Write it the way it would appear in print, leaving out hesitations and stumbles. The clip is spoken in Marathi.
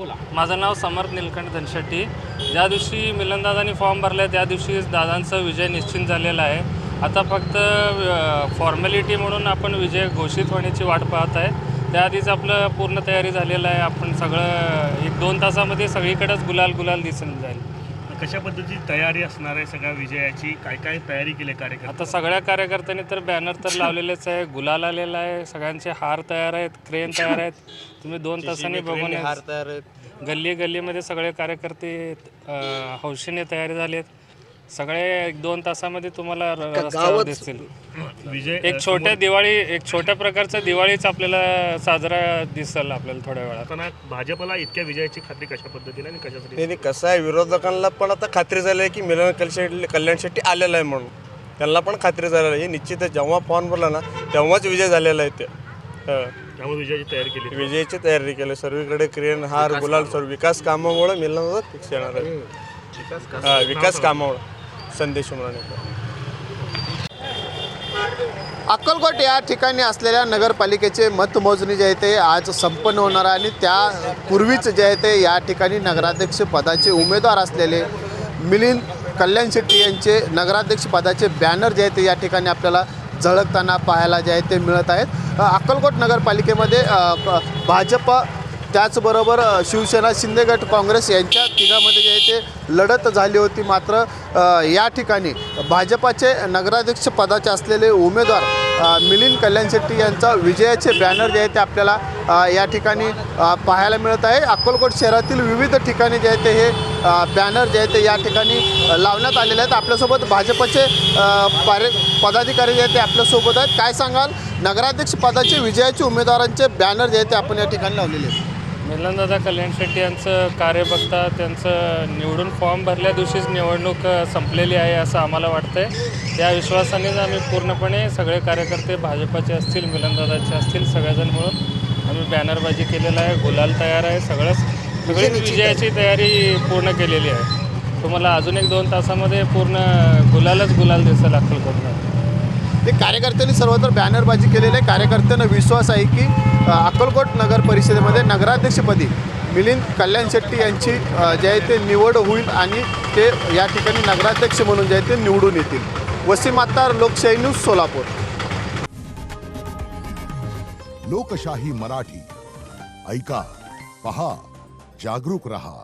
माझं नाव समर्थ निलकंठ धनशेट्टी। ज्या दिवशी मिलनदादांनी फॉर्म भरला त्या दिवशी दादांचा विजय निश्चित झालेला आहे। आता फक्त फॉर्मॅलिटी म्हणून आपण विजय घोषित होण्याची वाट पाहत आहे। त्याआधीच आपलं पूर्ण तयारी झालेलं आहे। आपण सगळं 1-2 तासामध्ये सगळीकडेच गुलाल दिसून जाईल। कशा पद्धतीची तयारी असणार आहे सगळ्या विजयाची? काय काय तयारी केली कार्यकर्ते? आता सगळ्या कार्यकर्त्यांनी तर बॅनर तर लावलेलेच आहे, गुलाल आलेला आहे, सगळ्यांचे हार तयार आहेत, क्रेन तयार आहेत। तुम्ही 2 तासांनी बघून हार तयार आहेत। गल्लीमध्ये सगळे कार्यकर्ते हौशीने तयारी झालेत। सगळे 1-2 तासामध्ये तुम्हाला रस्त्यावर दिसतील। विजय एक छोट्या प्रकारचा दिवाळीच आपल्याला साजरा दिसेल आपल्याला थोड्या वेळात। भाजपला इतक्या विजयाची खात्री कशा पद्धतीने आणि कशासाठी? त्यांनी कसं आहे, विरोधकांना पण आता खात्री झाली आहे की मिलन कल्याण शेट्टी आलेला आहे म्हणून त्यांना पण खात्री झालेली आहे। हे निश्चित आहे, जेव्हा फॉर्म भरला ना तेव्हाच विजय झालेला आहे। ते त्यामुळे विजयाची तयारी केली, विजयाची तयारी केली। सर्वीकडे क्रेन हार गुलाल सर्व विकास कामामुळे मिलन फिक्स येणार आहे। विकास कामामुळे संदेश उमराणे। अक्कलकोट या ठिकाणी असलेल्या नगरपालिकेचे मतमोजणी जे आहे ते आज संपन्न होणार आहे आणि त्यापूर्वीच जे आहे ते या ठिकाणी नगराध्यक्ष पदाचे उमेदवार असलेले मिलिंद कल्याण शेट्टी यांचे नगराध्यक्ष पदाचे बॅनर जे आहे ते या ठिकाणी आपल्याला झळकताना पाहायला जे आहे ते मिळत आहेत। अक्कलकोट नगरपालिकेमध्ये भाजप त्याचबरोबर शिवसेना शिंदे गट काँग्रेस यांच्या तिघामध्ये जे आहे ते लढत झाली होती। मात्र या ठिकाणी भाजपाचे नगराध्यक्ष पदाचे असलेले उमेदवार मिलिंद कल्याण शेट्टी यांचा विजयाचे बॅनर जे आहे ते आपल्याला या ठिकाणी पाहायला मिळत आहे। अक्कलकोट शहरातील विविध ठिकाणी जे आहे ते हे बॅनर जे आहे ते या ठिकाणी लावण्यात आलेले आहेत। आपल्यासोबत भाजपचे पदाधिकारी जे आहेत ते आपल्यासोबत आहेत। काय सांगाल, नगराध्यक्ष पदाचे विजयाचे उमेदवारांचे बॅनर जे आहे ते आपण या ठिकाणी लावलेले आहेत? मिलनदादा कल्याण शेट्टी यांचं कार्य बघता त्यांचं निवडून फॉर्म भरल्या दिवशीच निवडणूक संपलेली आहे असं आम्हाला वाटतंय। त्या विश्वासानेच आम्ही पूर्णपणे सगळे कार्यकर्ते भाजपाचे असतील, मिलनदादाचे असतील, सगळेजण मिळून आम्ही बॅनरबाजी केलेला आहे, गुलाल तयार आहे। सगळी विजयाची तयारी पूर्ण केलेली आहे। तुम्हाला अजून 1-2 तासामध्ये पूर्ण गुलाल दिसेल अक्कलकोटला। ते कार्यकर्त्यांनी सर्वत्र बॅनरबाजी केलेले आहे। कार्यकर्त्यांना विश्वास आहे की अक्कलकोट नगर परिषदेमध्ये नगराध्यक्षपदी मिलिंद कल्याण शेट्टी यांची जे आहे ते निवड होईल आणि ते या ठिकाणी नगराध्यक्ष म्हणून जे आहे ते निवडून येतील। वसीम अत्तार, लोकशाही न्यूज, सोलापूर। लोकशाही मराठी ऐका, पहा, जागरूक रहा।